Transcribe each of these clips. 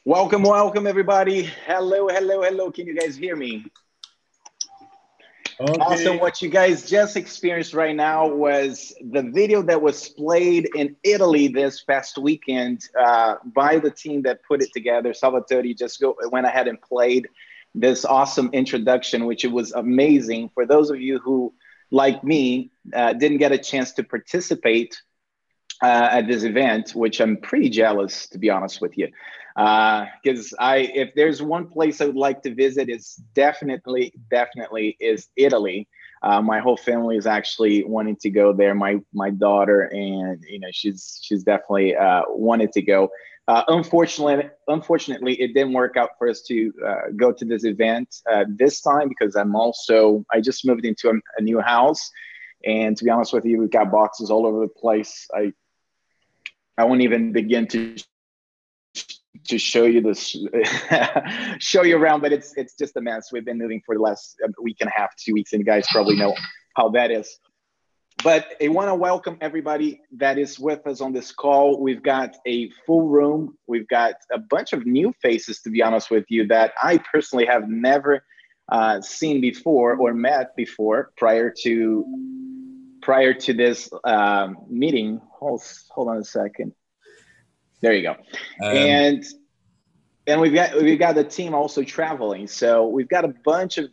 Welcome, welcome, everybody. Hello, hello, hello. Can you guys hear me? Okay. Awesome. What you guys just experienced right now was the video that was played in Italy this past weekend by the team that put it together. Salvatore just went ahead and played this awesome introduction, which it was amazing. For those of you who, like me, didn't get a chance to participate at this event, which I'm pretty jealous, to be honest with you. Because if there's one place I would like to visit, it's definitely is Italy. My whole family is actually wanting to go there. My daughter, and she's definitely wanted to go. Unfortunately, it didn't work out for us to go to this event this time, because I just moved into a new house, and to be honest with you, we've got boxes all over the place. I won't even begin to show you this, show you around, but it's just a mess. We've been moving for the last week and a half, 2 weeks, and you guys probably know how that is. But I want to welcome everybody that is with us on this call. We've got a full room. We've got a bunch of new faces, to be honest with you, that I personally have never seen before or met before prior to this meeting. Hold on a second. There you go. And we've got the team also traveling. So we've got a bunch of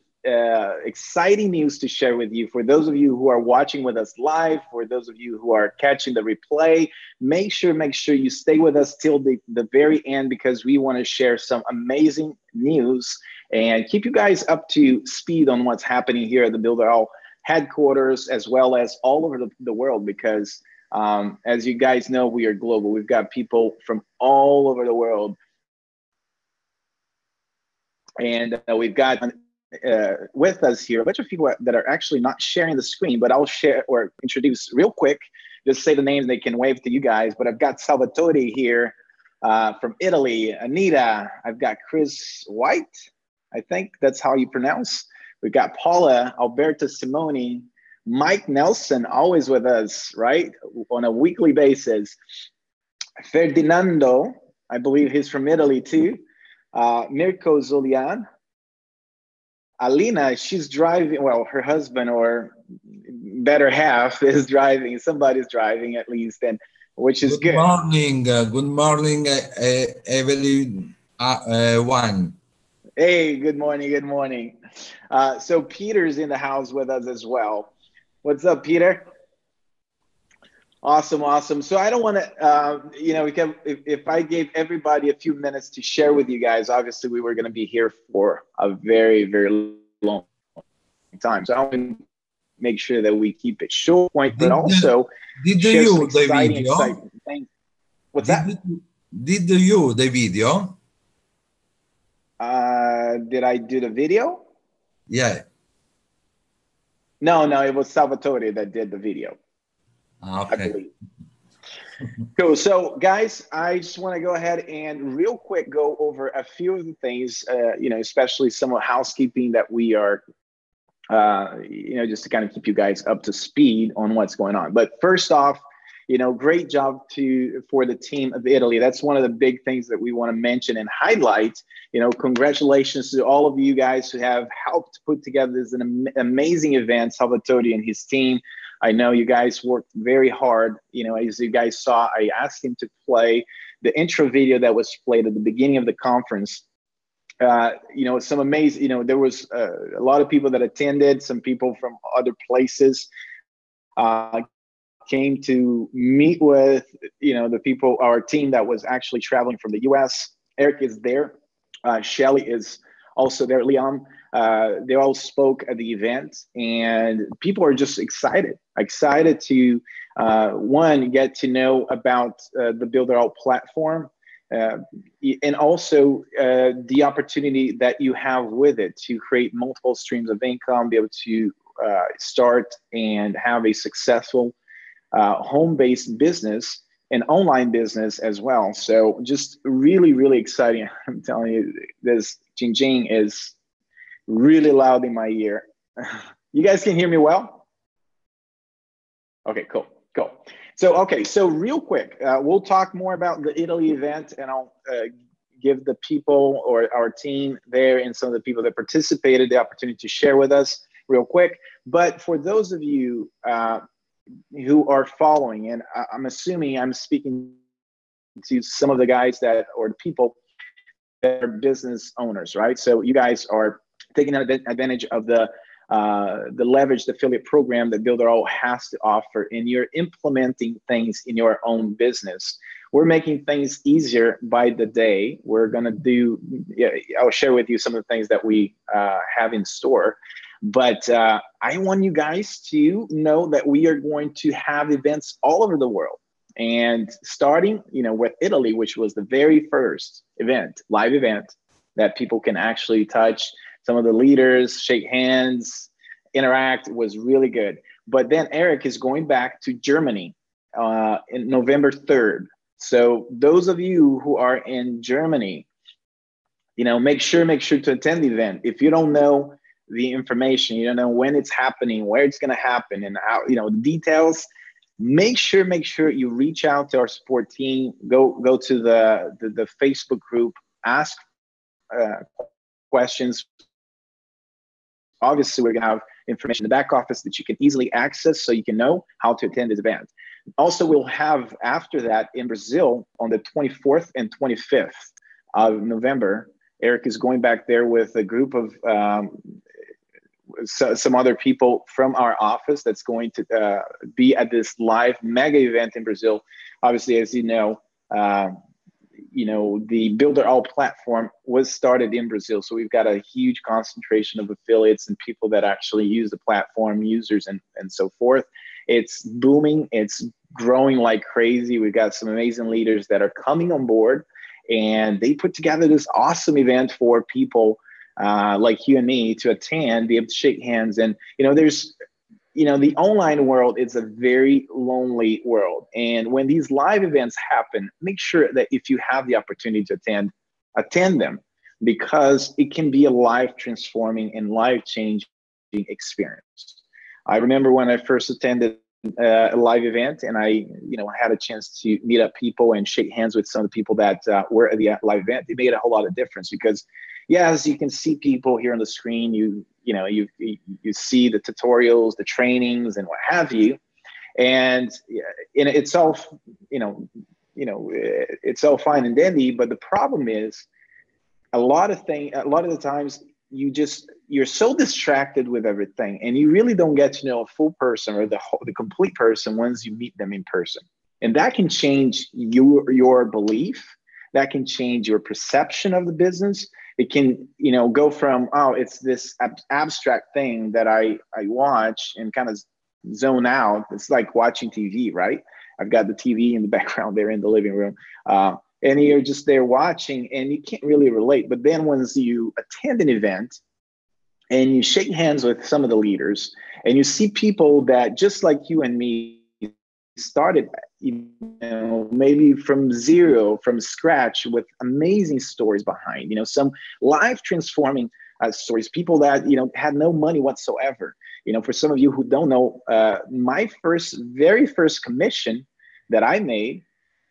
exciting news to share with you. For those of you who are watching with us live, for those of you who are catching the replay, make sure you stay with us till the very end, because we want to share some amazing news and keep you guys up to speed on what's happening here at the Builderall headquarters, as well as all over the world, because as you guys know, we are global. We've got people from all over the world, and we've got with us here a bunch of people that are actually not sharing the screen, but I'll share or introduce real quick. Just say the names, they can wave to you guys. But I've got Salvatore here from Italy, Anita. I've got Chris White, I think that's how you pronounce. We've got Paula, Alberta Simoni, Mike Nelson, always with us, right? On a weekly basis. Ferdinando, I believe he's from Italy too. Mirko Zulian. Alina, she's driving, well, her husband or better half is driving. Somebody's driving at least, and which is good. Good morning, everyone. Hey, good morning. So Peter's in the house with us as well. What's up, Peter? Awesome. So I don't want to, if I gave everybody a few minutes to share with you guys, obviously we were going to be here for a very, very long time. So I want to make sure that we keep it short, but also share some exciting things. What's that? Did you the video? Did I do the video? Yeah. No, it was Salvatore that did the video. Okay. I believe. Cool. So, guys, I just want to go ahead and real quick go over a few of the things, especially some of housekeeping that we are, just to kind of keep you guys up to speed on what's going on. But first off, great job for the team of Italy. That's one of the big things that we want to mention and highlight. Congratulations to all of you guys who have helped put together this amazing event, Salvatore and his team. I know you guys worked very hard. You know, as you guys saw, I asked him to play the intro video that was played at the beginning of the conference. You know, some amazing, you know, there was a lot of people that attended, some people from other places came to meet with, you know, the people, our team that was actually traveling from the US. Eric is there. Shelly is also there. Liam, they all spoke at the event, and people are just excited to, one, get to know about the Builderall platform, and also the opportunity that you have with it to create multiple streams of income, be able to start and have a successful home-based business and online business as well. So just really, really exciting. I'm telling you, this Jing is really loud in my ear. You guys can hear me well? Okay, cool. So, okay, so real quick, we'll talk more about the Italy event, and I'll give the people or our team there and some of the people that participated the opportunity to share with us real quick. But for those of you who are following, and I'm assuming I'm speaking to some of the guys that, or the people that are business owners, right? So you guys are taking advantage of the leveraged affiliate program that Builderall has to offer, and you're implementing things in your own business. We're making things easier by the day. We're gonna do, I'll share with you some of the things that we have in store. But I want you guys to know that we are going to have events all over the world. And starting, you know, with Italy, which was the very first event, live event, that people can actually touch some of the leaders, shake hands, interact, was really good. But then Eric is going back to Germany in November 3rd. So those of you who are in Germany, you know, make sure to attend the event. If you don't know the information, you don't know when it's happening, where it's going to happen, and how, you know, the details, make sure you reach out to our support team. Go to the Facebook group, ask questions. Obviously, we're going to have information in the back office that you can easily access, so you can know how to attend this event. Also, we'll have after that in Brazil on the 24th and 25th of November. Eric is going back there with a group of some other people from our office that's going to be at this live mega event in Brazil. Obviously, as you know, the Builderall platform was started in Brazil. So we've got a huge concentration of affiliates and people that actually use the platform, users and so forth. It's booming. It's growing like crazy. We've got some amazing leaders that are coming on board, and they put together this awesome event for people like you and me to attend, be able to shake hands. And, there's, the online world is a very lonely world. And when these live events happen, make sure that if you have the opportunity to attend them, because it can be a life transforming and life changing experience. I remember when I first attended a live event, and I, had a chance to meet up people and shake hands with some of the people that were at the live event. It made a whole lot of difference because, yes, you can see people here on the screen. You see the tutorials, the trainings, and what have you, and it's all it's all fine and dandy. But the problem is, a lot of the times you're so distracted with everything, and you really don't get to know a full person or the complete person once you meet them in person. And that can change your belief. That can change your perception of the business. It can, go from, oh, it's this abstract thing that I watch and kind of zone out. It's like watching TV, right? I've got the TV in the background there in the living room. And you're just there watching, and you can't really relate. But then once you attend an event and you shake hands with some of the leaders, and you see people that just like you and me started, maybe from zero, from scratch, with amazing stories behind, some life transforming stories, people that, had no money whatsoever. For some of you who don't know, my very first commission that I made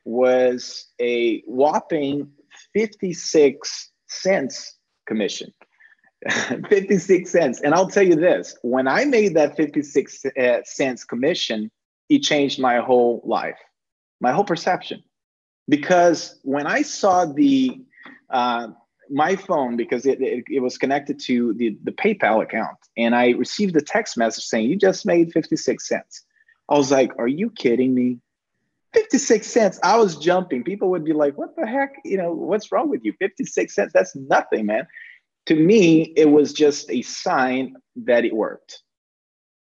was a whopping 56 cents commission. 56 cents. And I'll tell you this, when I made that 56 cents commission, it changed my whole life, my whole perception. Because when I saw my phone, because it was connected to the PayPal account, and I received a text message saying, you just made 56 cents. I was like, are you kidding me? 56 cents. I was jumping. People would be like, what the heck? What's wrong with you? 56 cents. That's nothing, man. To me, it was just a sign that it worked.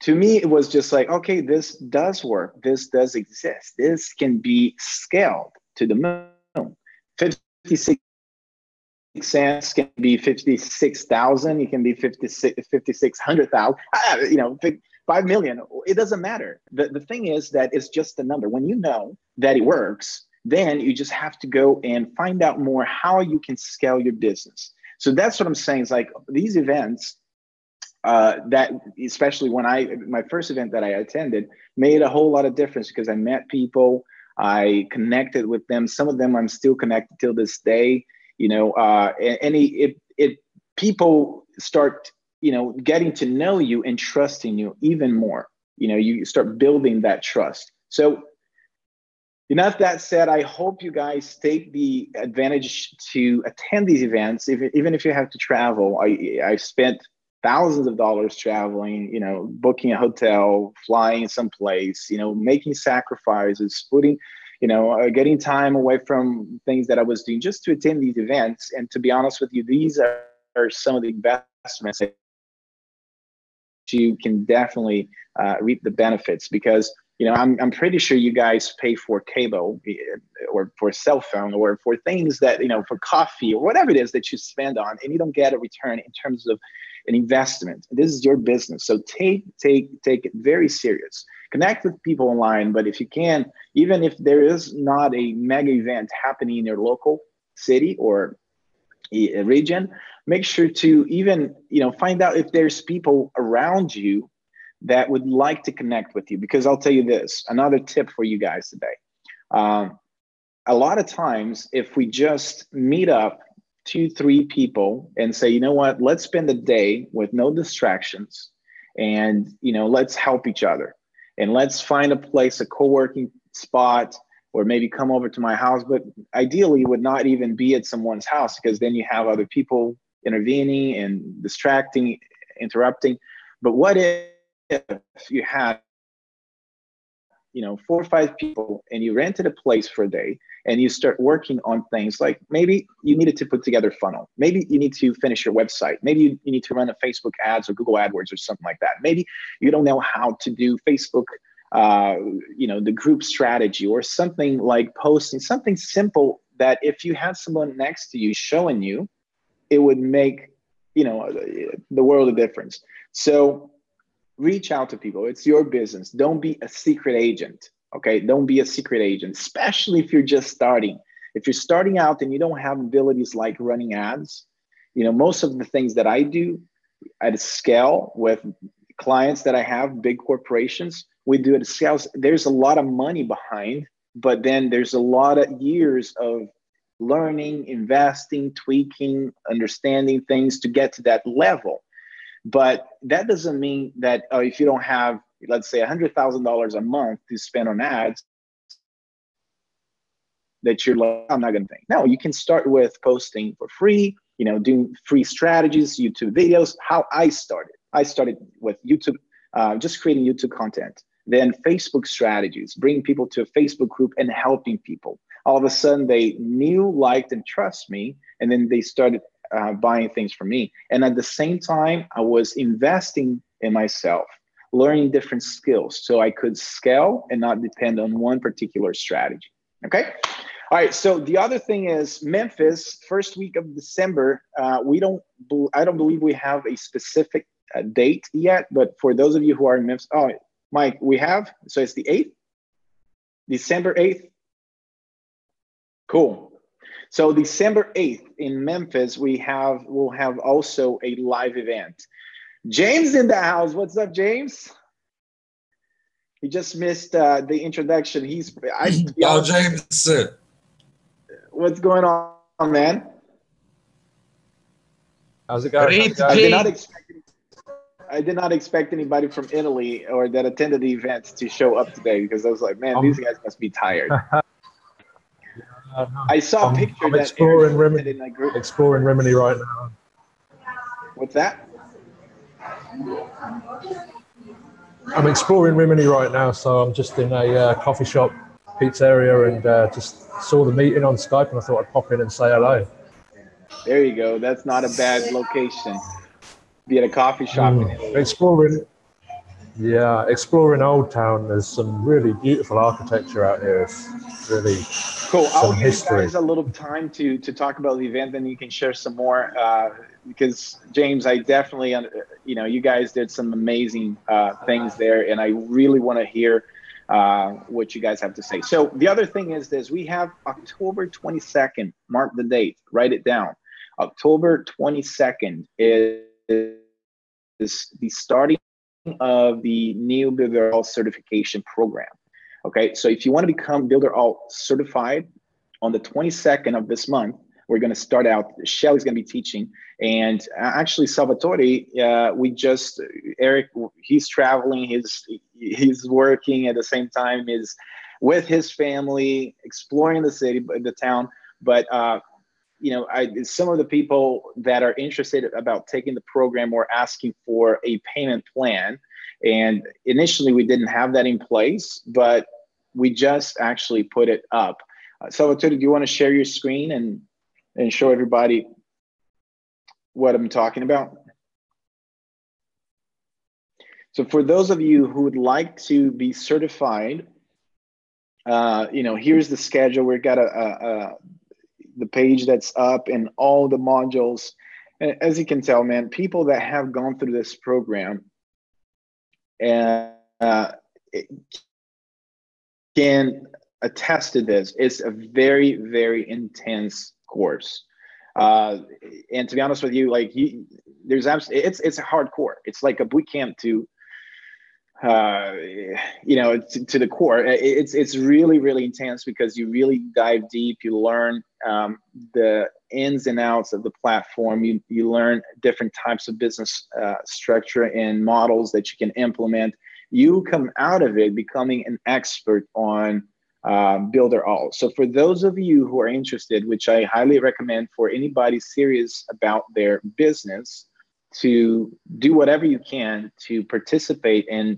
To me, it was just like, okay, this does work. This does exist. This can be scaled to the moon. 56 cents can be 56,000. It can be 5,600,000. 5 million. It doesn't matter. The thing is that it's just a number. When you know that it works, then you just have to go and find out more how you can scale your business. So that's what I'm saying. It's like these events that, especially my first event that I attended, made a whole lot of difference because I met people, I connected with them. Some of them I'm still connected till this day. People start, getting to know you and trusting you even more. You start building that trust. So, enough that said, I hope you guys take the advantage to attend these events, even if you have to travel. I spent thousands of dollars traveling, booking a hotel, flying someplace, making sacrifices, getting time away from things that I was doing just to attend these events. And to be honest with you, these are some of the investments that you can definitely reap the benefits, because I'm pretty sure you guys pay for cable or for cell phone or for things that, for coffee or whatever it is that you spend on, and you don't get a return in terms of an investment. This is your business. So take it very serious. Connect with people online, but if you can, even if there is not a mega event happening in your local city or a region, make sure to even, find out if there's people around you that would like to connect with you. Because I'll tell you this, another tip for you guys today. A lot of times, if we just meet up 2-3 people and say, you know what, let's spend a day with no distractions, and let's help each other, and let's find a place, a co-working spot, or maybe come over to my house. But ideally, would not even be at someone's house, because then you have other people intervening and distracting, interrupting. But what if you had 4 or 5 people and you rented a place for a day and you start working on things like, maybe you needed to put together a funnel, maybe you need to finish your website, maybe you need to run a Facebook ads or Google AdWords or something like that, maybe you don't know how to do Facebook the group strategy, or something like posting, something simple that if you had someone next to you showing you, it would make the world of difference. So reach out to people. It's your business. Don't be a secret agent. Okay. Don't be a secret agent, especially if you're just starting. If you're starting out and you don't have abilities like running ads, most of the things that I do at a scale with clients that I have, big corporations, we do it at scale. There's a lot of money behind, but then there's a lot of years of learning, investing, tweaking, understanding things to get to that level. But that doesn't mean that if you don't have, let's say, $100,000 a month to spend on ads, that you're like, I'm not going to think. No, you can start with posting for free, doing free strategies, YouTube videos. How I started with YouTube, just creating YouTube content. Then Facebook strategies, bringing people to a Facebook group and helping people. All of a sudden, they knew, liked, and trust me, and then they started buying things from me. And at the same time, I was investing in myself, learning different skills so I could scale and not depend on one particular strategy. Okay. All right. So the other thing is Memphis, first week of December. I don't believe we have a specific date yet, but for those of you who are in Memphis, Mike, we have, so it's the 8th, December 8th. Cool. So December 8th in Memphis, we'll have also a live event. James in the house. What's up, James? He just missed the introduction. Ciao, James. What's going on, man? How's it going? Great, I James. did not expect anybody from Italy or that attended the event to show up today, because I was like, man, these guys must be tired. I saw a picture I'm that exploring Eric Rimini, in that group. exploring Rimini right now. What's that? I'm exploring Rimini right now, so I'm just in a coffee shop, pizzeria, and just saw the meeting on Skype, and I thought I'd pop in and say hello. There you go. That's not a bad location. Be at a coffee shop in Italy. Exploring Old Town. There's some really beautiful architecture out here. It's really cool. I'll give history. you guys a little time to talk about the event, then you can share some more. Because James, I definitely, you guys did some amazing things there, and I really want to hear what you guys have to say. So the other thing is this: we have October 22nd. Mark the date. Write it down. October 22nd is the starting of the new Builderall certification program. Okay, so if you want to become Builderall certified on the 22nd of this month, we're going to start out. Shelly's going to be teaching, and actually Salvatore, Eric, he's traveling, he's working at the same time, is with his family, exploring the city, the town, but some of the people that are interested about taking the program were asking for a payment plan. And initially we didn't have that in place, but we just actually put it up. Salvatore, do you want to share your screen and show everybody what I'm talking about? So for those of you who would like to be certified, here's the schedule. We've got the page that's up and all the modules. And as you can tell, man, people that have gone through this program and can attest to this. It's a very, very intense course. And to be honest with you, it's a hardcore. It's like a boot camp to the core. It's really, really intense because you really dive deep. You learn the ins and outs of the platform. You learn different types of business structure and models that you can implement. You come out of it becoming an expert on Builderall. So for those of you who are interested, which I highly recommend for anybody serious about their business, to do whatever you can to participate in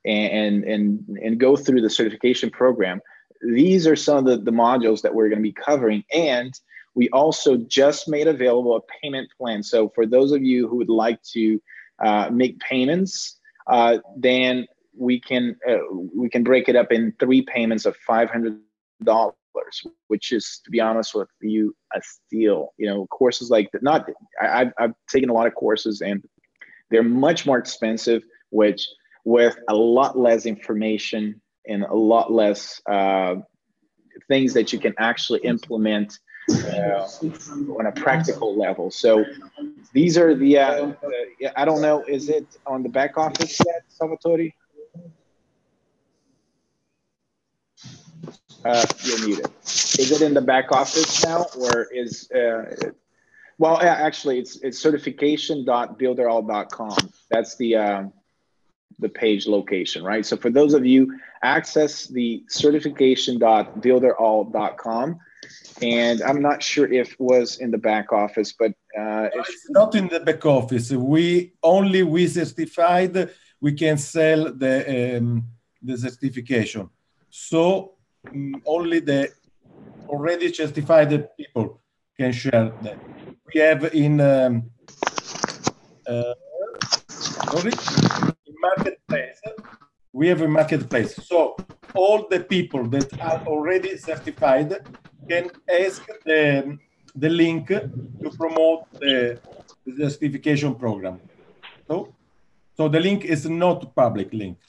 and go through the certification program. These are some of the modules that we're going to be covering. And we also just made available a payment plan. So for those of you who would like to make payments, then we can break it up in 3 payments of $500, which is, to be honest with you, a steal. Courses like that. I've taken a lot of courses and they're much more expensive, which with a lot less information and a lot less things that you can actually implement on a practical level. So these are I don't know, is it on the back office yet, Salvatore? You're muted. Is it in the back office now, or is well, actually it's certification.builderall.com. That's the page location, right? So for those of you, access the certification.builderall.com. And I'm not sure if it was in the back office, but it's not in the back office. We certified, we can sell the certification. So only the already certified people can share that. We have in marketplace. We have a marketplace. So all the people that are already certified can ask the link to promote the certification program. So the link is not public link.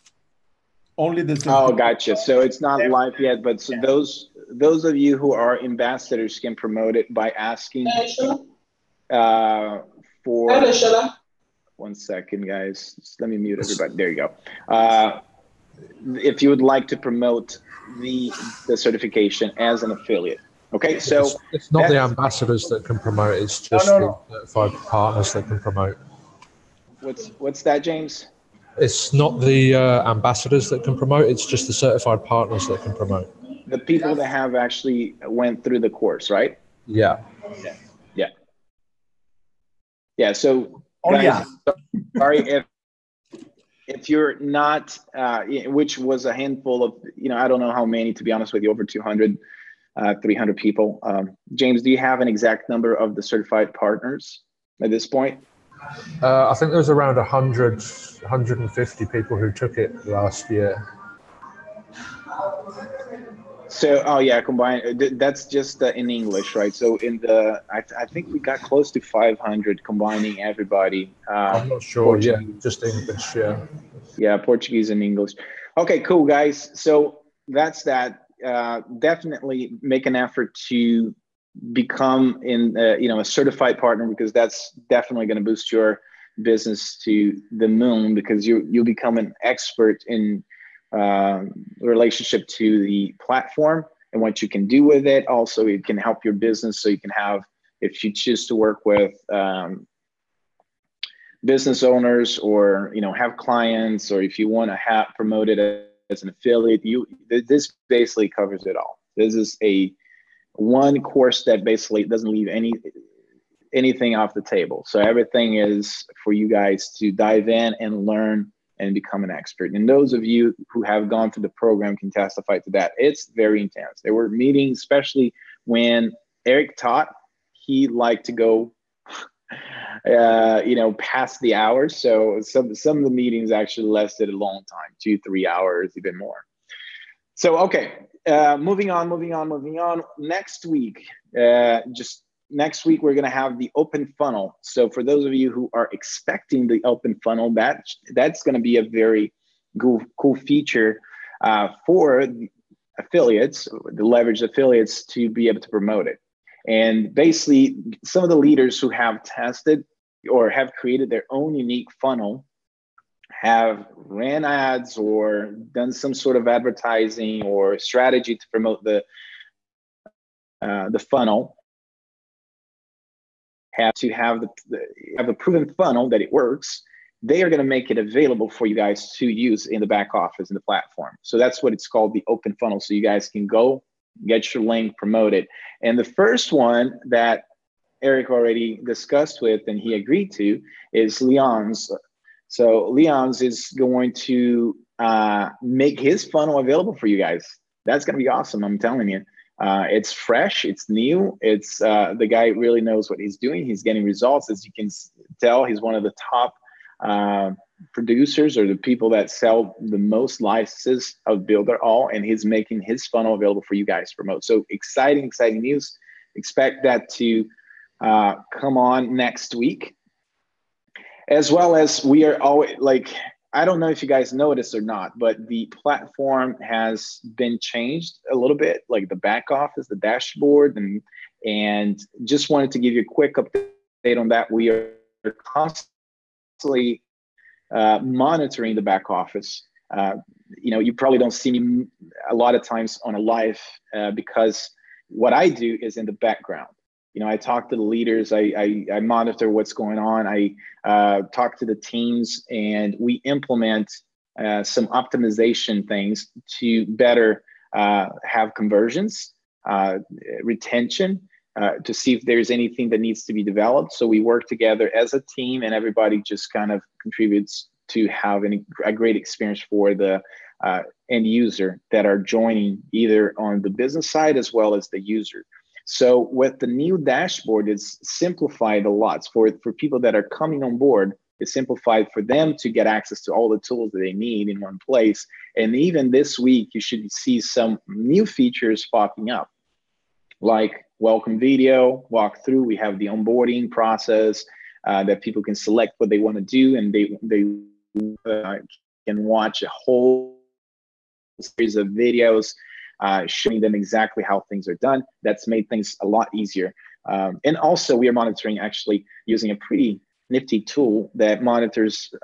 Only the oh, gotcha. So it's not live yet, but so those of you who are ambassadors can promote it by asking for 1 second, guys. Just let me mute everybody. There you go. If you would like to promote the certification as an affiliate. Okay, so it's not the ambassadors that can promote, it's just the certified partners that can promote. What's that, James? It's not the ambassadors that can promote, it's just the certified partners that can promote. The people that have actually went through the course, right? Yeah. So guys, sorry if you're not, which was a handful of, I don't know how many, to be honest with you, over 200, 300 people. James, do you have an exact number of the certified partners at this point? I think there was around 100, 150 people who took it last year. So, combined. That's just in English, right? So I think we got close to 500 combining everybody. I'm not sure. Yeah, just English. Yeah. Yeah, Portuguese and English. Okay, cool, guys. So that's that. Definitely make an effort to become a certified partner, because that's definitely going to boost your business to the moon, because you'll become an expert in relationship to the platform and what you can do with it. Also, it can help your business, so you can have, if you choose to work with business owners, or have clients, or if you want to have promoted as an affiliate, this basically covers it all. This is one course that basically doesn't leave anything off the table. So everything is for you guys to dive in and learn and become an expert. And those of you who have gone through the program can testify to that. It's very intense. There were meetings, especially when Eric taught, he liked to go past the hours. So some of the meetings actually lasted a long time, 2-3 hours, even more. So, okay, moving on. Next week, next week, we're going to have the open funnel. So for those of you who are expecting the open funnel, that's going to be a very cool feature for the affiliates, the leveraged affiliates, to be able to promote it. And basically, some of the leaders who have tested or have created their own unique funnel have ran ads or done some sort of advertising or strategy to promote the funnel. Have a proven funnel that it works. They are going to make it available for you guys to use in the back office in the platform. So that's what it's called, the open funnel. So you guys can go get your link, promote it. And the first one that Eric already discussed with and he agreed to is Leon's. So Leon's is going to make his funnel available for you guys. That's going to be awesome, I'm telling you. It's fresh, it's new, it's the guy really knows what he's doing. He's getting results. As you can tell, he's one of the top producers, or the people that sell the most licenses of Builderall, and he's making his funnel available for you guys to promote. So exciting news. Expect that to come on next week. As well as we are always, I don't know if you guys noticed or not, but the platform has been changed a little bit, like the back office, the dashboard, and just wanted to give you a quick update on that. We are constantly monitoring the back office. You probably don't see me a lot of times on a live because what I do is in the background. I talk to the leaders, I monitor what's going on, I talk to the teams, and we implement some optimization things to better have conversions, retention, to see if there's anything that needs to be developed. So we work together as a team, and everybody just kind of contributes to having a great experience for the end user that are joining, either on the business side as well as the user. So with the new dashboard, it's simplified a lot for people that are coming on board. It's simplified for them to get access to all the tools that they need in one place. And even this week, you should see some new features popping up, like welcome video, walkthrough. We have the onboarding process that people can select what they want to do, and they can watch a whole series of videos showing them exactly how things are done. That's made things a lot easier. And also, we are monitoring, actually using a pretty nifty tool that monitors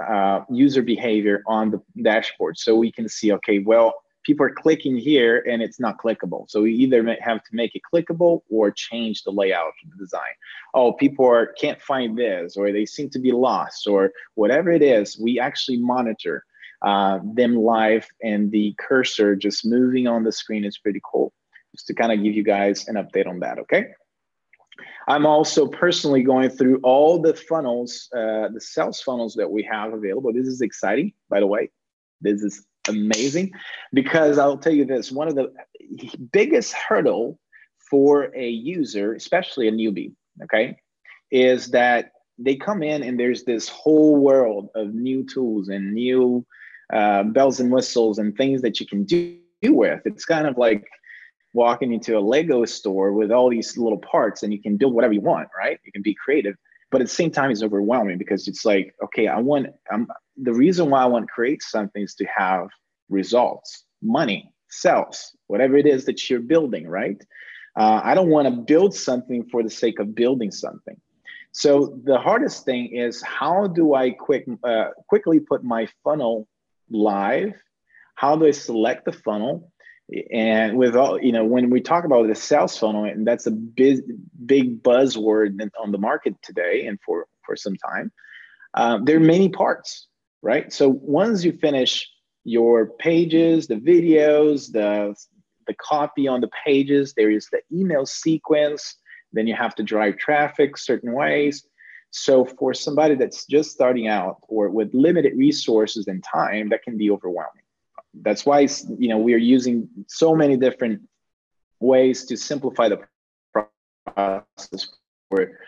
user behavior on the dashboard. So we can see, okay, well, people are clicking here and it's not clickable. So we either have to make it clickable or change the layout of the design. Oh, people can't find this, or they seem to be lost, or whatever it is. We actually monitor them live, and the cursor just moving on the screen is pretty cool. Just to kind of give you guys an update on that, okay? I'm also personally going through all the funnels, the sales funnels that we have available. This is exciting, by the way. This is amazing, because I'll tell you this, one of the biggest hurdle for a user, especially a newbie, okay, is that they come in and there's this whole world of new tools and new bells and whistles and things that you can do with. It's kind of like walking into a Lego store with all these little parts, and you can build whatever you want, right? You can be creative, but at the same time, it's overwhelming, because it's like, okay, the reason why I want to create something is to have results, money, sales, whatever it is that you're building, right? I don't want to build something for the sake of building something. So the hardest thing is, how do I quickly put my funnel live? How do I select the funnel? And with all, when we talk about the sales funnel, and that's a big buzzword on the market today and for some time, there are many parts, right? So once you finish your pages, the videos, the copy on the pages, there is the email sequence. Then you have to drive traffic certain ways. So for somebody that's just starting out or with limited resources and time, that can be overwhelming. That's why, we are using so many different ways to simplify the process for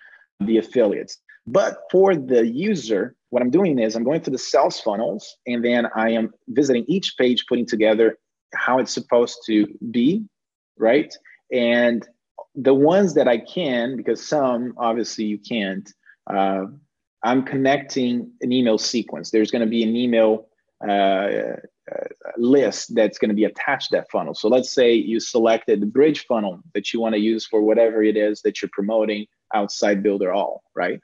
the affiliates. But for the user, what I'm doing is I'm going through the sales funnels, and then I am visiting each page, putting together how it's supposed to be, right? And the ones that I can, because some obviously you can't, I'm connecting an email sequence. There's going to be an email list that's going to be attached to that funnel. So let's say you selected the bridge funnel that you want to use for whatever it is that you're promoting outside Builderall, right?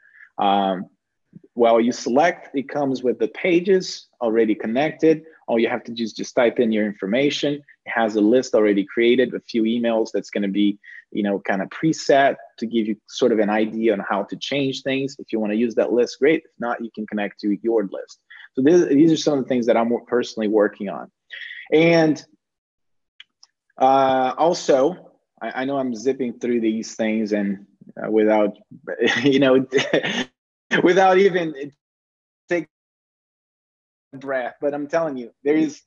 Well, you select, it comes with the pages already connected. All you have to do is just type in your information. It has a list already created, a few emails that's going to be, kind of preset to give you sort of an idea on how to change things. If you want to use that list, great. If not, you can connect to your list. So these are some of the things that I'm personally working on. And also, I know I'm zipping through these things and without, without even taking a breath, but I'm telling you, there is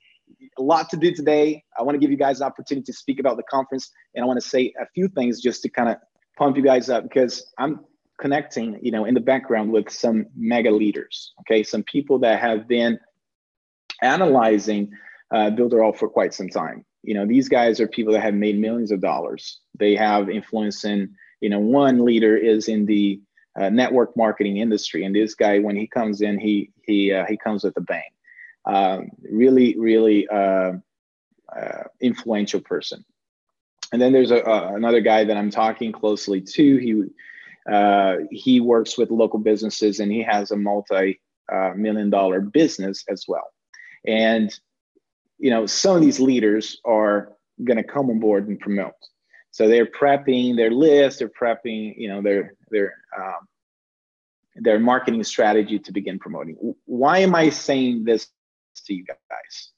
a lot to do today. I want to give you guys an opportunity to speak about the conference, and I want to say a few things just to kind of pump you guys up, because I'm connecting, in the background with some mega leaders, okay? Some people that have been analyzing Builderall for quite some time. These guys are people that have made millions of dollars. They have influence in, one leader is in the network marketing industry, and this guy, when he comes in, he comes with a bang. Really influential person. And then there's another guy that I'm talking closely to. He works with local businesses, and he has a multi-million-dollar business as well. And some of these leaders are going to come on board and promote. So they're prepping their list, they're prepping, their marketing strategy to begin promoting. Why am I saying this to you guys?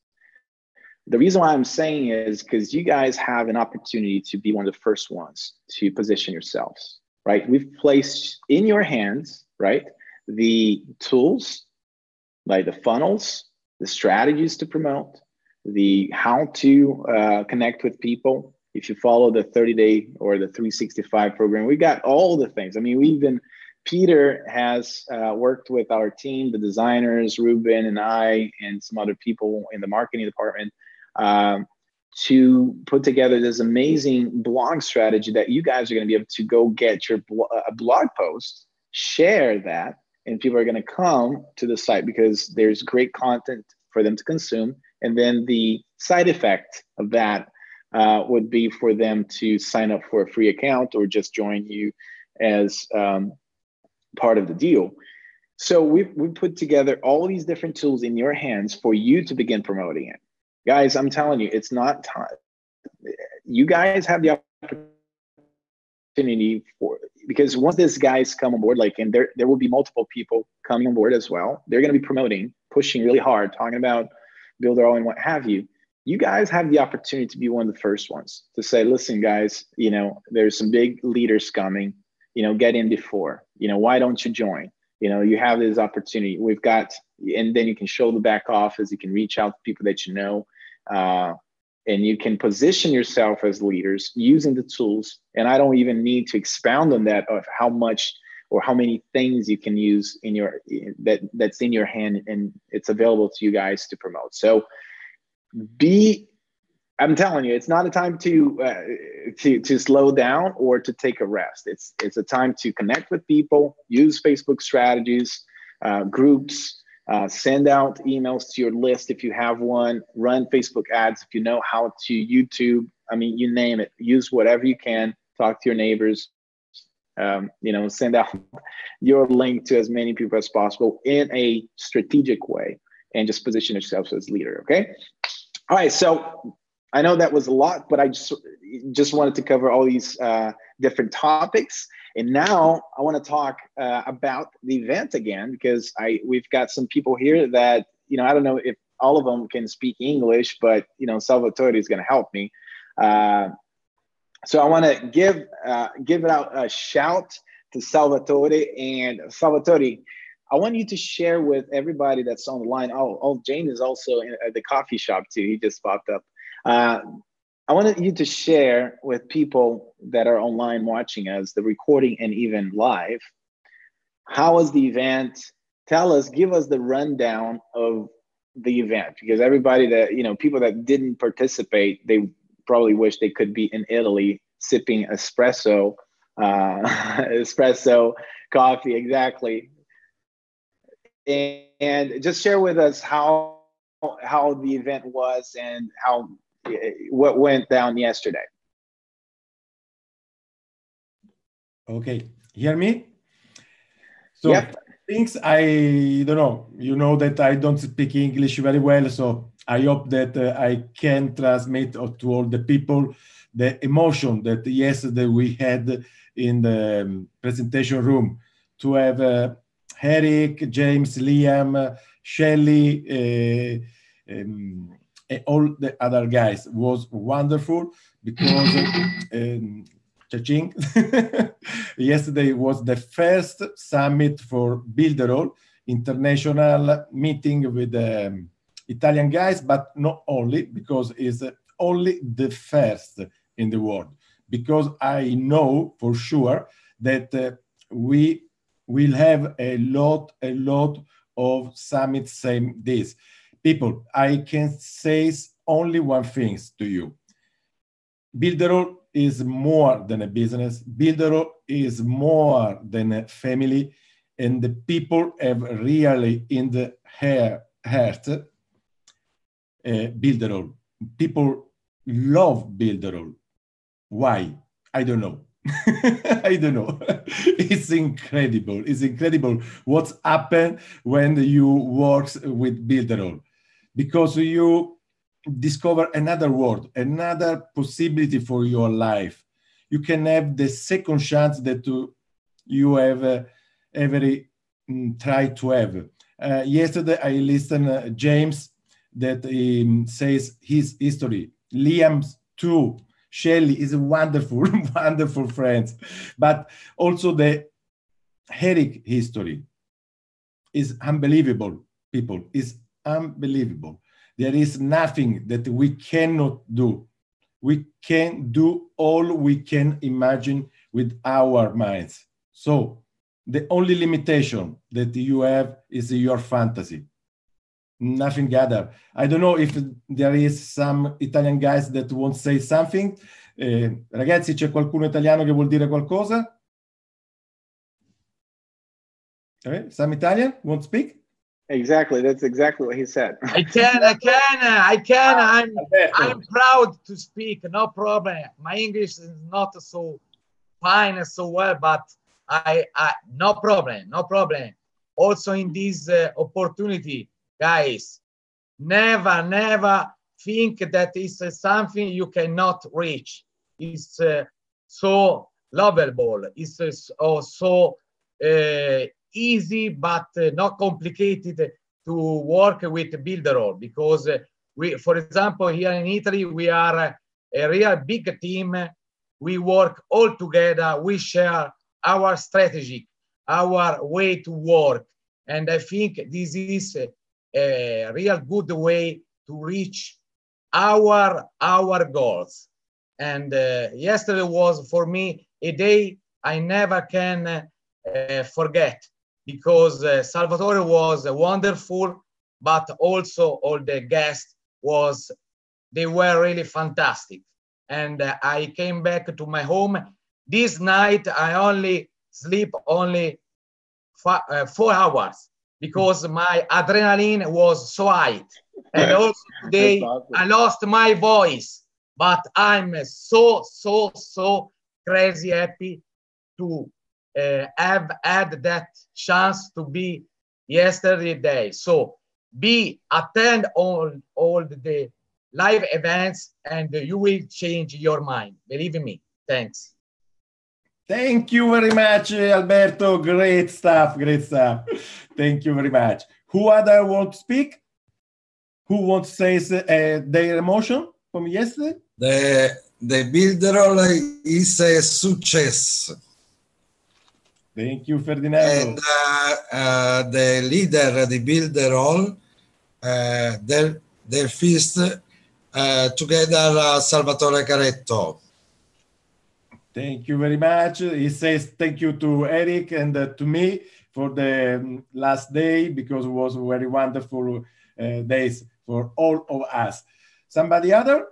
The reason why I'm saying is because you guys have an opportunity to be one of the first ones to position yourselves, right? We've placed in your hands, right, the tools, like the funnels, the strategies to promote, the how to connect with people. If you follow the 30-day or the 365 program, we got all the things. I mean, Peter has worked with our team, the designers, Ruben and I, and some other people in the marketing department, to put together this amazing blog strategy that you guys are going to be able to go get your blog post, share that, and people are going to come to the site because there's great content for them to consume. And then the side effect of that would be for them to sign up for a free account or just join you as part of the deal. So we put together all these different tools in your hands for you to begin promoting it. Guys, I'm telling you, it's not time. You guys have the opportunity for, because once these guys come on board, like, and there will be multiple people coming on board as well. They're going to be promoting, pushing really hard, talking about Builderall and what have you. You guys have the opportunity to be one of the first ones to say, listen, guys, you know, there's some big leaders coming, you know, get in before, you know, why don't you join? You know, you have this opportunity. We've got, and then you can show the back office, you can reach out to people that you know, and you can position yourself as leaders using the tools. And I don't even need to expound on that of how much or how many things you can use in your, that's in your hand and it's available to you guys to promote. So I'm telling you, it's not a time to slow down or to take a rest. It's a time to connect with people, use Facebook strategies, groups, send out emails to your list if you have one, run Facebook ads if you know how to, YouTube, I mean, you name it, use whatever you can, talk to your neighbors, you know, send out your link to as many people as possible in a strategic way and just position yourself as leader, okay? All right, so I know that was a lot, but I just wanted to cover all these different topics. And now I want to talk about the event again, because we've got some people here that, you know, I don't know if all of them can speak English, but, you know, Salvatore is going to help me. So I want to give it out a shout to Salvatore. And Salvatore, I want you to share with everybody that's on the line. Oh, Jane is also at the coffee shop too. He just popped up. I wanted you to share with people that are online watching us, the recording and even live, how was the event? Tell us, give us the rundown of the event, because everybody that, you know, people that didn't participate, they probably wish they could be in Italy sipping espresso, espresso coffee, exactly. And just share with us how the event was and what went down yesterday. Okay, hear me? So yep. Things I don't know, you know that I don't speak English very well, so I hope that I can transmit to all the people the emotion that yesterday we had in the presentation room to have Eric, James, Liam, Shelley, all the other guys. Was wonderful because cha-ching. Yesterday was the first summit for Builderall, international meeting with Italian guys, but not only, because it's only the first in the world. Because I know for sure that we will have a lot of summits same this. People, I can say only one thing to you. Builderall is more than a business. Builderall is more than a family, and the people have really in the heart Builderall. People love Builderall. Why? I don't know. I don't know. It's incredible. It's incredible what's happened when you work with Builderall, because you discover another world, another possibility for your life. You can have the second chance that you have ever tried to have. Yesterday, I listened James that says his history. Liam's too. Shelley is a wonderful, wonderful friend. But also the Eric history is unbelievable, people. It's unbelievable. There is nothing that we cannot do. We can do all we can imagine with our minds. So the only limitation that you have is your fantasy. Nothing other. I don't know if there is some Italian guys that won't say something. Ragazzi, c'è qualcuno italiano che vuol dire qualcosa? Some Italian won't speak? Exactly. That's exactly what he said. I can. I'm proud to speak. No problem. My English is not so fine and so well, but I no problem. Also in this opportunity, guys, never think that is something you cannot reach. It's so lovable. It's so easy, but not complicated to work with Builderall, because we, for example, here in Italy, we are a real big team. We work all together. We share our strategy, our way to work. And I think this is a real good way to reach our goals. And yesterday was for me a day I never can forget, because Salvatore was wonderful, but also all the guests they were really fantastic. And I came back to my home. This night I only sleep 4 hours because my adrenaline was so high. And also today awesome. I lost my voice, but I'm so crazy happy to have had that chance to be yesterday day. So attend all the live events and you will change your mind. Believe me. Thanks. Thank you very much, Alberto. Great stuff. Great stuff. Thank you very much. Who other want to speak? Who wants to say their emotion from yesterday? The Builderall is a success. Thank you, Ferdinando. And the leader, the Builderall, their feast together, Salvatore Caretto. Thank you very much. He says thank you to Eric and to me for the last day, because it was very wonderful days for all of us. Somebody other?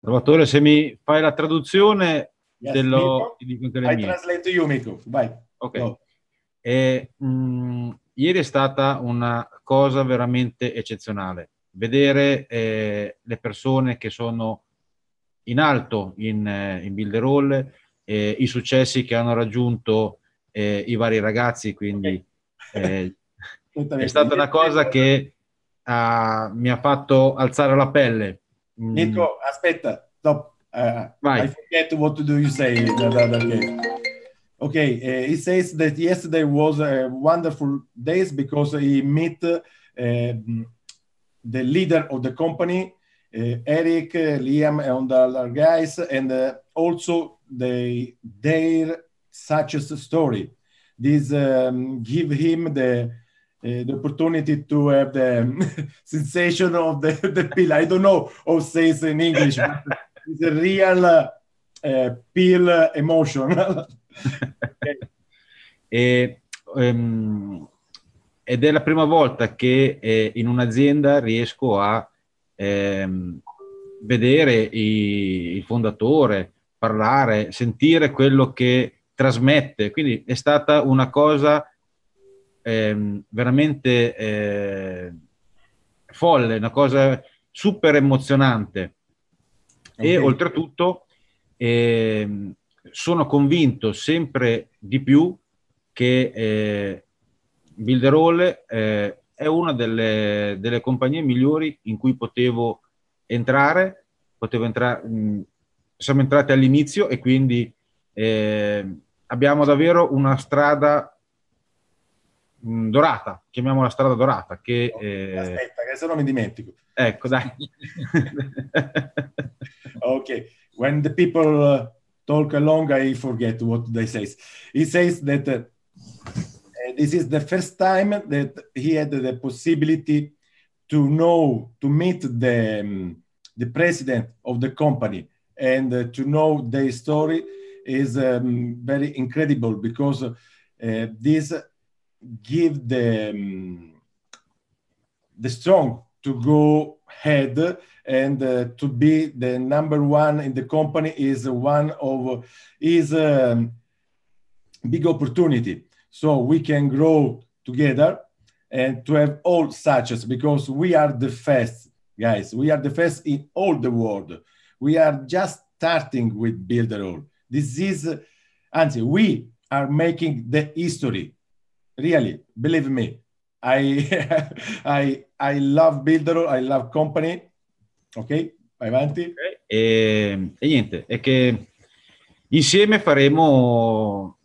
Salvatore, se mi fai la traduzione, yes, te lo dico anche le I mie. Translate to you, Miko. Vai. Ok. No. Ieri è stata una cosa veramente eccezionale. Vedere le persone che sono in alto in Builderall, i successi che hanno raggiunto i vari ragazzi, quindi è stata una cosa che mi ha fatto alzare la pelle. Nico, aspetta, stop. I forget what do you say. Okay, he says that yesterday was a wonderful day because he met the leader of the company, Eric, Liam, and the other guys, and also their success story. This give him the opportunity to have the sensation of the pill. I don't know how to say it in English, but it's a real pill emotion. Ed è la prima volta che in un'azienda riesco a vedere il fondatore, parlare, sentire quello che trasmette. Quindi è stata una cosa veramente folle, una cosa super emozionante. Okay. E oltretutto sono convinto sempre di più che Builderall è una delle compagnie migliori in cui potevo entrare. Siamo entrati all'inizio e quindi abbiamo davvero una strada dorata, chiamiamola strada dorata. Che, aspetta, che se no mi dimentico. Ecco, dai. Okay, when the people talk along, I forget what they say. He says that this is the first time that he had the possibility to meet the president of the company and to know their story is very incredible, because this give the strong to go ahead and to be the number one in the company is one of his big opportunity. So we can grow together and to have all success, because we are the best, guys. We are the best in all the world. We are just starting with Builderall. This is, Anzi, we are making the history. Really, believe me. I love Builderall, I love company. Ok, vai avanti. E niente, è che insieme faremo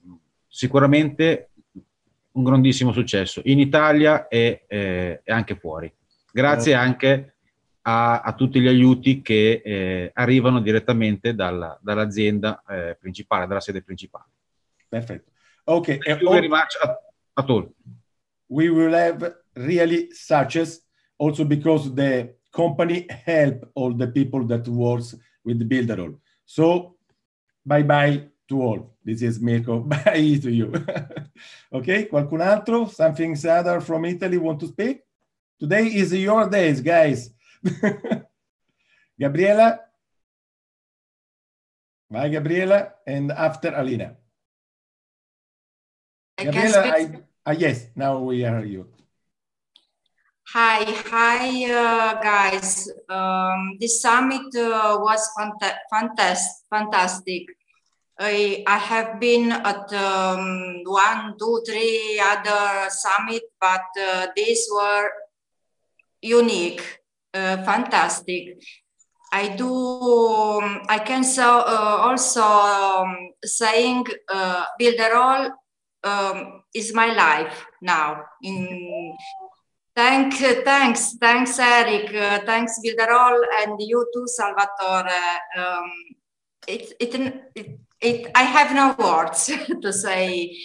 sicuramente un grandissimo successo in Italia e anche fuori. Grazie anche a tutti gli aiuti che arrivano direttamente dall'azienda principale, dalla sede principale. Perfetto. Ok, Thank you very much at all. We will have really success also because the company help all the people that works with Builderall. So bye bye to all. This is Mirko. Bye to you. Okay, qualcun altro? Something other from Italy want to speak? Today is your days, guys. Gabriela. Bye, Gabriela. And after Alina. Gabriela, yes, now we hear you. Hi, guys. This summit was fantastic. I have been at 1, 2, 3 other summit, but these were unique, fantastic. I can also saying Builderall is my life now. Thanks, Eric. Thanks, Builderall, and you too, Salvatore. I have no words to say.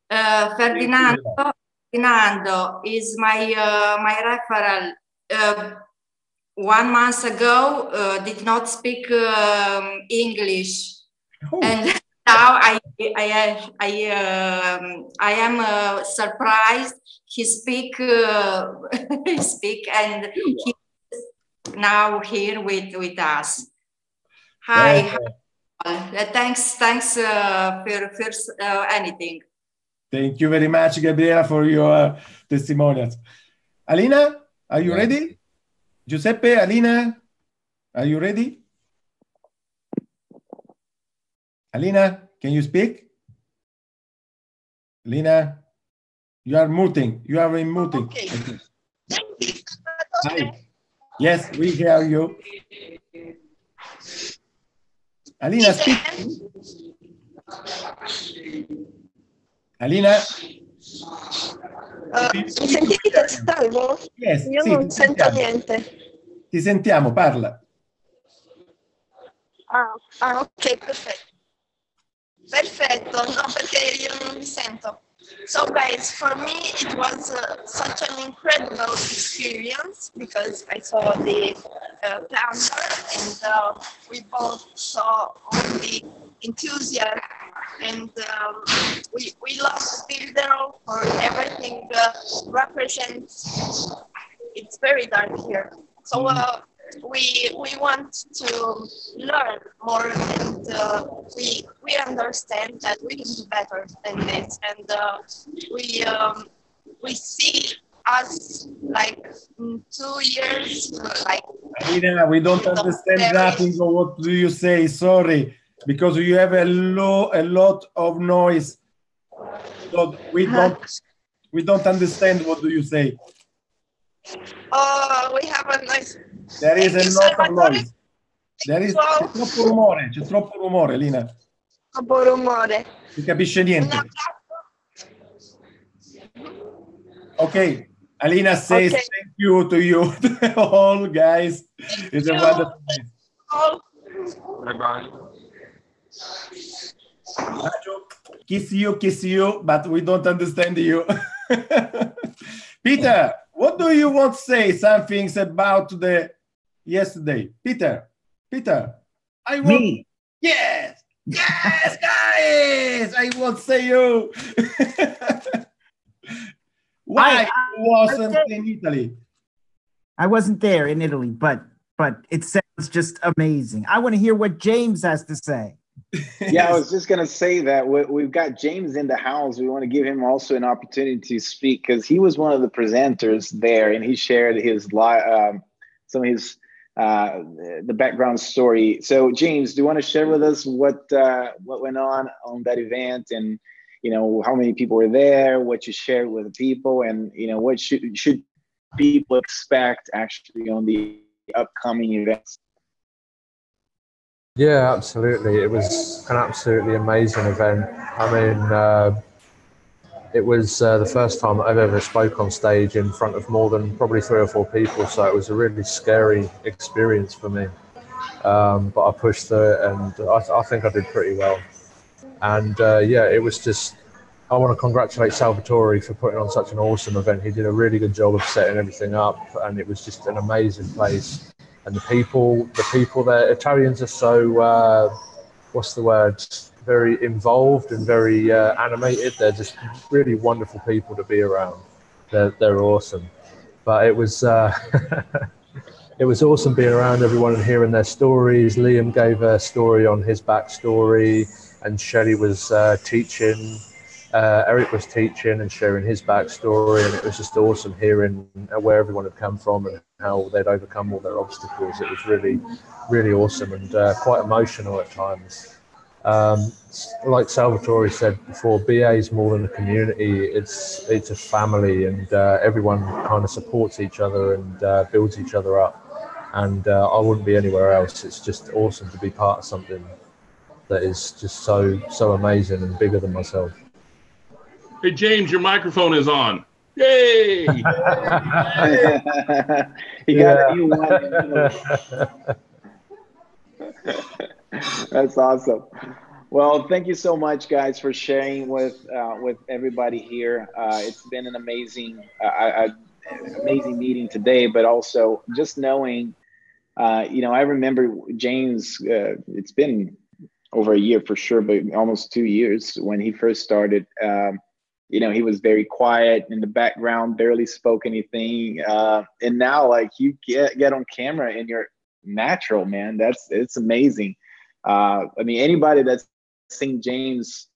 Ferdinando is my referral. 1 month ago, did not speak English, and now I am surprised. He speak, and he now here with us. Hi. Thanks for anything. Thank you very much, Gabriela, for your testimonials. Alina, are you ready? Giuseppe, Alina, are you ready? Alina, can you speak? Alina, you are muting. You are in muting. Okay. Hi. Yes, we hear you. Alina, speak. Alina? Mi sentite, salvo? Yes, Io sì, non sento niente. Ti sentiamo, parla. Ok, perfetto. Perfetto, no, perché io non mi sento. So guys, for me it was such an incredible experience because I saw the planter and we both saw all the enthusiasm and we love Builderall for everything represents. It's very dark here. So we want to learn more and we understand that we can do better than this and we see us like in 2 years like Alina, we don't understand nothing of what do you say, sorry, because you have a lot of noise, so we don't understand what do you say. Oh, we have a nice. There is a lot of noise. There is c'è troppo rumore, Lina. Troppo rumore. Non capisce niente. Ok, Alina says thank you to you all guys. It's a wonderful day. Bye bye. Kiss you, but we don't understand you. Peter, what do you want to say? Some things about the yesterday. Peter, I want. Me. Yes, guys, I want to say you. Why wasn't in Italy? I wasn't there in Italy, but it sounds just amazing. I want to hear what James has to say. Yeah, I was just going to say that we've got James in the house. We want to give him also an opportunity to speak because he was one of the presenters there and he shared his some of his the background story. So James, do you want to share with us what went on that event and how many people were there, what you shared with the people, and what should people expect actually on the upcoming events. Yeah, absolutely. It was an absolutely amazing event. I mean, it was the first time I've ever spoke on stage in front of more than probably 3 or 4 people, so it was a really scary experience for me. But I pushed through it, and I think I did pretty well. And yeah, it was just, I want to congratulate Salvatore for putting on such an awesome event. He did a really good job of setting everything up, and it was just an amazing place. And the people there, Italians are so, what's the word? Very involved and very animated. They're just really wonderful people to be around. They're awesome. But it was it was awesome being around everyone and hearing their stories. Liam gave a story on his backstory, and Shelley was teaching. Eric was teaching and sharing his backstory, and it was just awesome hearing where everyone had come from and how they'd overcome all their obstacles. It was really, really awesome and quite emotional at times. Like Salvatore said before, BA is more than a community. It's a family, and everyone kind of supports each other and builds each other up. And I wouldn't be anywhere else. It's just awesome to be part of something that is just so amazing and bigger than myself. Hey, James, your microphone is on. Yay! He got a new one. That's awesome. Well, thank you so much, guys, for sharing with everybody here. It's been an amazing meeting today, but also just knowing, I remember James. It's been over a year for sure, but almost 2 years when he first started. He was very quiet in the background, barely spoke anything, and now like you get on camera and you're natural, man. It's amazing. I mean, anybody that's seen James,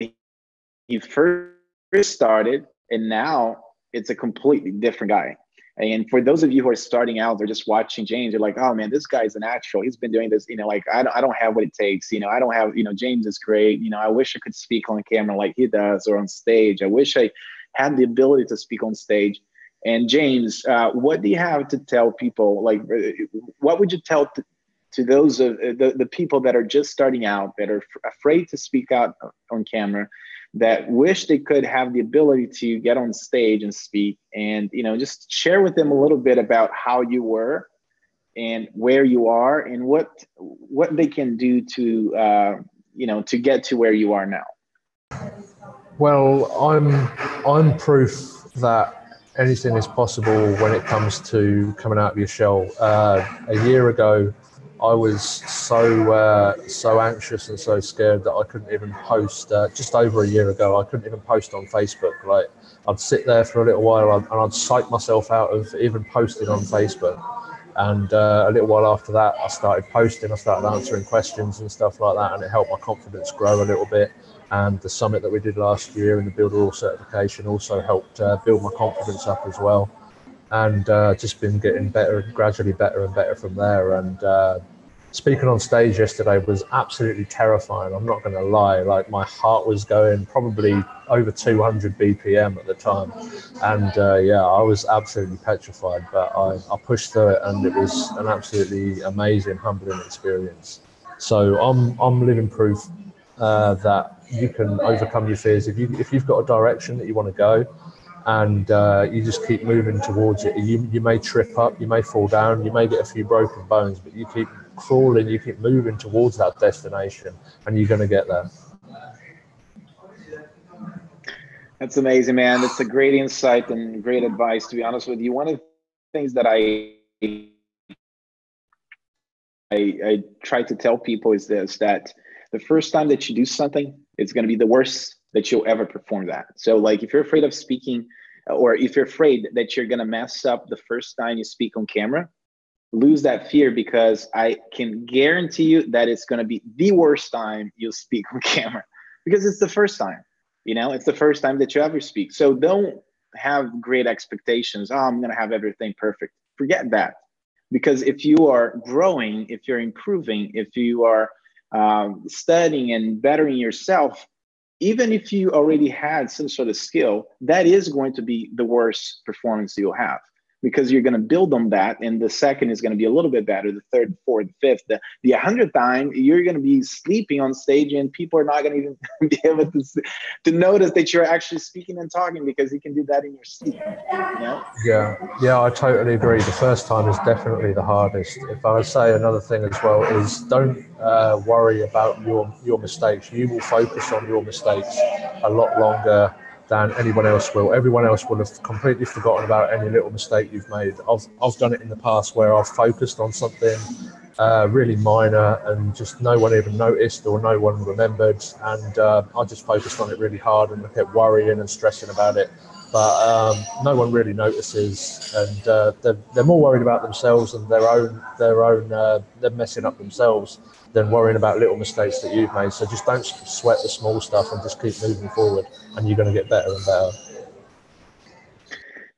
he first started, and now it's a completely different guy. And for those of you who are starting out, they're just watching James, you're like, oh man, this guy's a natural. He's been doing this, like I don't have what it takes. I don't have, James is great. I wish I could speak on camera like he does or on stage. I wish I had the ability to speak on stage. And James, what do you have to tell people? Like, what would you tell to those of the people that are just starting out, that are afraid to speak out on camera, that wish they could have the ability to get on stage and speak, and just share with them a little bit about how you were and where you are and what they can do to to get to where you are now? Well, I'm proof that anything is possible when it comes to coming out of your shell. A year ago, I was so anxious and so scared that I couldn't even post. Just over a year ago, I couldn't even post on Facebook. Like, I'd sit there for a little while and I'd psych myself out of even posting on Facebook. And a little while after that, I started posting. I started answering questions and stuff like that, and it helped my confidence grow a little bit. And the summit that we did last year and the Builderall certification also helped build my confidence up as well. And just been getting better, gradually better and better from there. And speaking on stage yesterday was absolutely terrifying. I'm not going to lie. Like, my heart was going probably over 200 BPM at the time. And yeah, I was absolutely petrified, but I pushed through it, and it was an absolutely amazing, humbling experience. So I'm living proof that you can overcome your fears. If you've got a direction that you want to go, and you just keep moving towards it. You may trip up, you may fall down, you may get a few broken bones, but you keep crawling, you keep moving towards that destination, and you're going to get there. That's amazing, man. That's a great insight and great advice, to be honest with you. One of the things that I try to tell people is this, that the first time that you do something, it's going to be the worst that you'll ever perform that. So like, if you're afraid of speaking, or if you're afraid that you're going to mess up the first time you speak on camera, lose that fear, because I can guarantee you that it's going to be the worst time you'll speak on camera, because it's the first time, it's the first time that you ever speak. So don't have great expectations. Oh, I'm going to have everything perfect. Forget that. Because if you are growing, if you're improving, if you are studying and bettering yourself, even if you already had some sort of skill, that is going to be the worst performance you'll have, because you're going to build on that. And the second is going to be a little bit better. The third, fourth, fifth, the 100th time, you're going to be sleeping on stage, and people are not going to even be able to notice that you're actually speaking and talking, because you can do that in your sleep. You know? Yeah, I totally agree. The first time is definitely the hardest. If I would say another thing as well is don't worry about your mistakes. You will focus on your mistakes a lot longer than anyone else will. Everyone else will have completely forgotten about any little mistake you've made. I've done it in the past where I've focused on something really minor and just no one even noticed or no one remembered, and I just focused on it really hard and I kept worrying and stressing about it. But no one really notices, and they're more worried about themselves and their own they're messing up themselves than worrying about little mistakes that you've made. So just don't sweat the small stuff and just keep moving forward, and you're going to get better and better.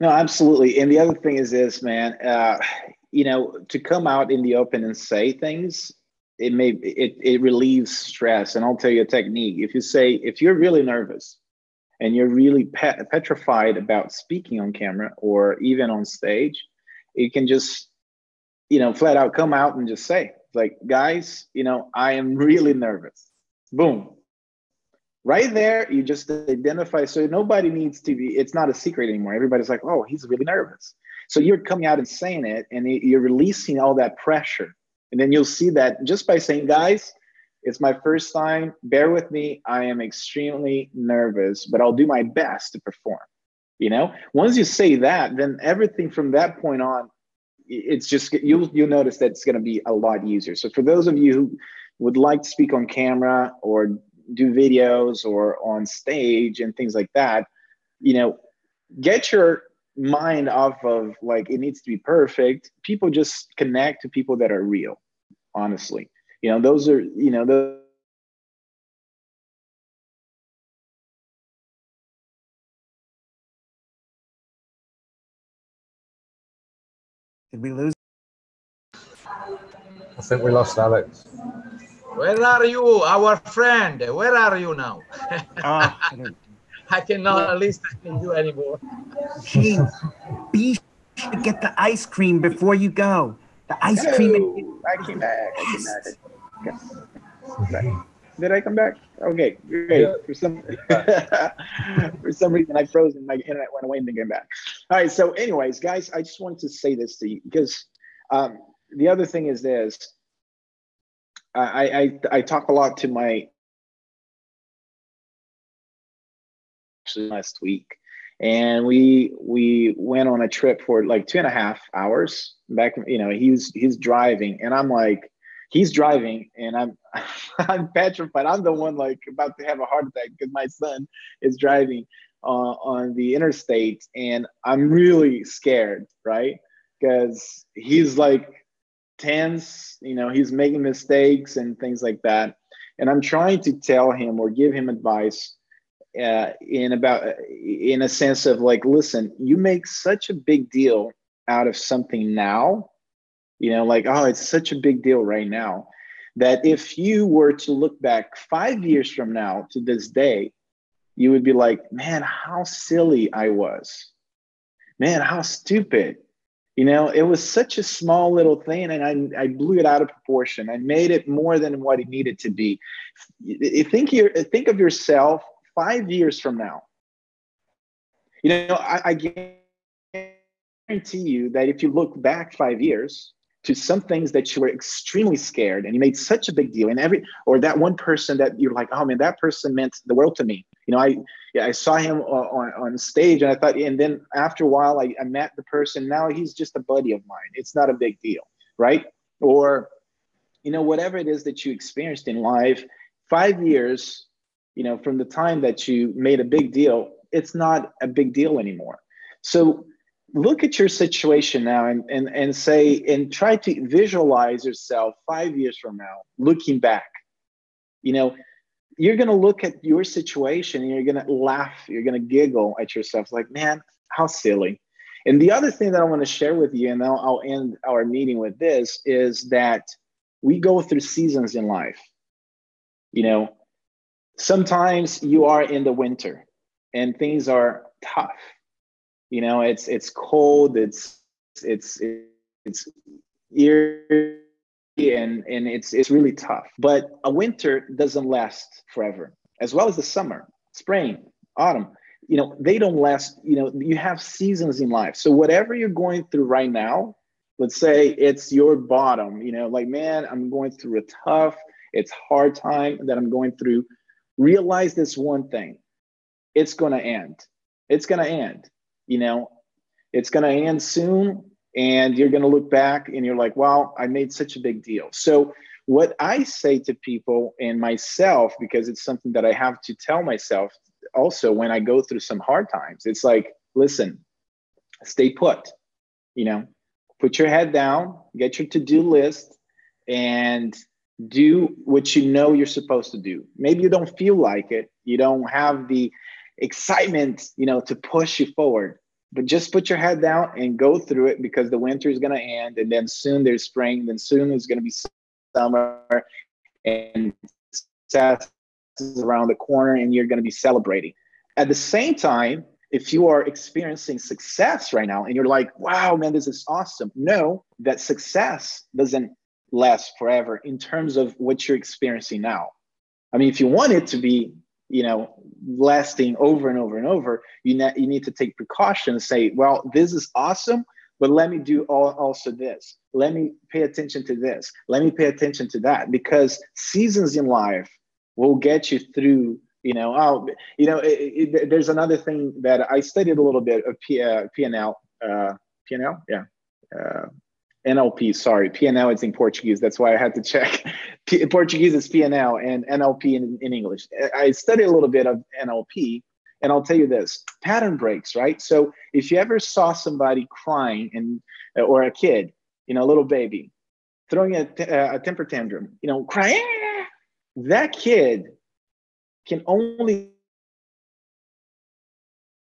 No, absolutely. And the other thing is this, man, you know, to come out in the open and say things, it relieves stress. And I'll tell you a technique. If you're really nervous and you're really petrified about speaking on camera or even on stage, you can just, you know, flat out come out and just say, like, guys, you know, I am really nervous. Boom. Right there, you just identify. So nobody needs to be, it's not a secret anymore. Everybody's like, oh, he's really nervous. So you're coming out and saying it, and you're releasing all that pressure. And then you'll see that just by saying, guys, it's my first time, bear with me. I am extremely nervous, but I'll do my best to perform. You know, once you say that, then everything from that point on, it's just, you'll notice that it's going to be a lot easier. So for those of you who would like to speak on camera or do videos or on stage and things like that, you know, get your mind off of like, it needs to be perfect. People just connect to people that are real, honestly. You know, those are, you know, Did we lose? I think we lost Alex. Where are you, our friend? Where are you now? I cannot listen to you anymore. James, be sure to get the ice cream before you go. The ice cream. I came back. Did I come back? Okay, great. Yeah. For some reason, I froze and my internet went away and then came back. All right. So, anyways, guys, I just wanted to say this to you because the other thing is this. I talk a lot to my actually last week, and we went on a trip for like 2.5 hours back. You know, he's driving, and I'm like, he's driving, and I'm petrified. I'm the one like about to have a heart attack because my son is driving on the interstate, and I'm really scared, right? Because he's like tense, you know, he's making mistakes and things like that. And I'm trying to tell him or give him advice in a sense of like, listen, you make such a big deal out of something now, you know, like, oh, it's such a big deal right now, that if you were to look back 5 years from now to this day, you would be like, man, how silly I was. Man, how stupid. You know, it was such a small little thing, and I blew it out of proportion. I made it more than what it needed to be. Think of yourself 5 years from now. You know, I guarantee you that if you look back 5 years to some things that you were extremely scared and you made such a big deal, and or that one person that you're like, oh man, that person meant the world to me. You know, I saw him on stage, and I thought, and then after a while, I met the person. Now he's just a buddy of mine. It's not a big deal, right? Or, you know, whatever it is that you experienced in life, 5 years, you know, from the time that you made a big deal, it's not a big deal anymore. So look at your situation now and say, and try to visualize yourself 5 years from now, looking back. You know, you're going to look at your situation and you're going to laugh. You're going to giggle at yourself like, man, how silly. And the other thing that I want to share with you, and I'll end our meeting with this, is that we go through seasons in life. You know, sometimes you are in the winter and things are tough. You know, it's cold, it's eerie, and it's really tough. But a winter doesn't last forever, as well as the summer, spring, autumn. You know, they don't last. You know, you have seasons in life. So whatever you're going through right now, let's say it's your bottom. You know, like, man, I'm going through a tough, it's hard time that I'm going through. Realize this one thing: it's gonna end. It's gonna end. You know, it's gonna end soon, and you're gonna look back and you're like, wow, I made such a big deal. So what I say to people and myself, because it's something that I have to tell myself also when I go through some hard times, it's like, listen, stay put, you know, put your head down, get your to-do list, and do what you know you're supposed to do. Maybe you don't feel like it, you don't have the excitement, you know, to push you forward, but just put your head down and go through it, because the winter is going to end, and then soon there's spring, then soon there's going to be summer, and success is around the corner, and you're going to be celebrating. At the same time, if you are experiencing success right now and you're like, wow, man, this is awesome, know that success doesn't last forever in terms of what you're experiencing now. I mean, if you want it to be, you know, lasting over and over and over, you need to take precautions, say, well, this is awesome, but let me do also this. Let me pay attention to this. Let me pay attention to that, because seasons in life will get you through, you know. There's another thing that I studied a little bit of P&L, yeah. NLP, sorry, PNL is in Portuguese. That's why I had to check. Portuguese is PNL and NLP in English. I studied a little bit of NLP, and I'll tell you this: pattern breaks, right? So if you ever saw somebody crying, or a kid, you know, a little baby, throwing a temper tantrum, you know, crying, that kid can only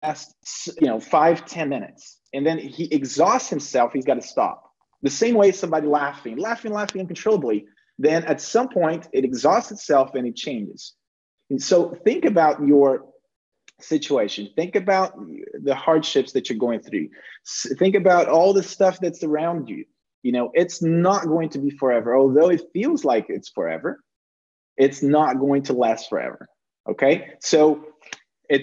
last, 5-10 minutes, and then he exhausts himself. He's got to stop. The same way somebody laughing uncontrollably, then at some point it exhausts itself and it changes. And so think about your situation. Think about the hardships that you're going through. Think about all the stuff that's around you. You know, it's not going to be forever. Although it feels like it's forever, it's not going to last forever. Okay? So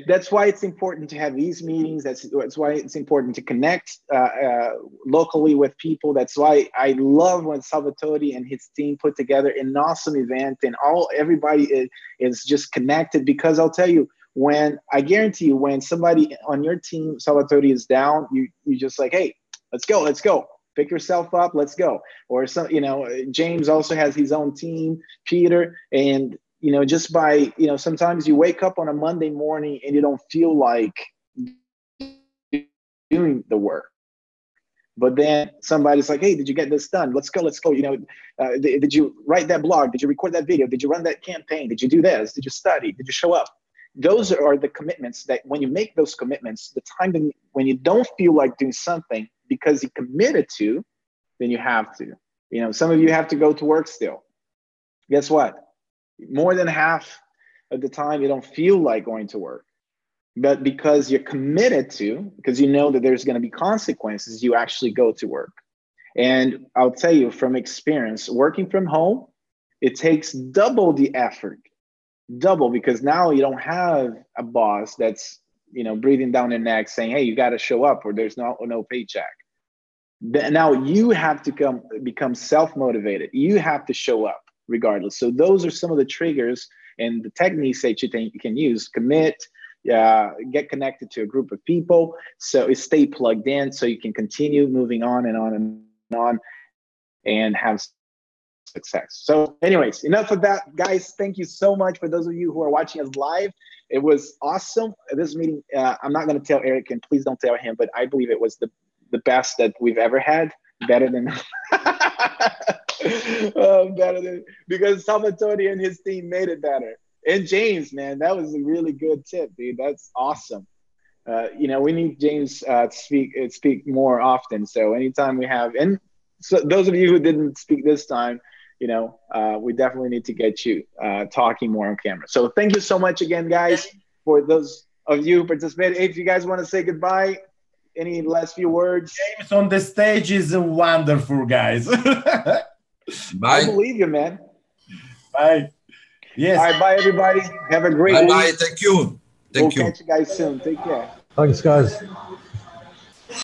that's why it's important to have these meetings. That's why it's important to connect locally with people. That's why I love when Salvatore and his team put together an awesome event, and everybody is just connected. Because I'll tell you, I guarantee you, when somebody on your team, Salvatore, is down, you just like, hey, let's go. Pick yourself up, let's go. Or some, you know, James also has his own team, Peter, and you know, just by, you know, sometimes you wake up on a Monday morning and you don't feel like doing the work. But then somebody's like, hey, did you get this done? Let's go. You know, did you write that blog? Did you record that video? Did you run that campaign? Did you do this? Did you study? Did you show up? Those are the commitments that when you make those commitments, the time when you don't feel like doing something because you committed to, then you have to. You know, some of you have to go to work still. Guess what? More than half of the time you don't feel like going to work, but because you're committed to, because you know that there's going to be consequences, you actually go to work. And I'll tell you from experience, working from home, it takes double the effort, because now you don't have a boss that's, you know, breathing down your neck saying, hey, you got to show up or there's no paycheck. Now you have to become self-motivated. You have to show up regardless. So those are some of the triggers and the techniques that you think you can use. Commit, get connected to a group of people, so stay plugged in so you can continue moving on and on and on and have success. So anyways, enough of that, guys. Thank you so much for those of you who are watching us live. It was awesome. This meeting, I'm not going to tell Eric, and please don't tell him, but I believe it was the best that we've ever had. Better than because Salvatore and his team made it better. And James, man, that was a really good tip, dude. That's awesome. You know, we need James to speak more often. So anytime we have, and so those of you who didn't speak this time, we definitely need to get you talking more on camera. So thank you so much again, guys, for those of you who participated. If you guys want to say goodbye, any last few words? James on the stage is wonderful, guys. Bye. I believe you, man. Bye. Yes. All right, bye, everybody. Have a great week. Bye. Thank you. We'll catch you guys soon. Take care. Thanks, guys.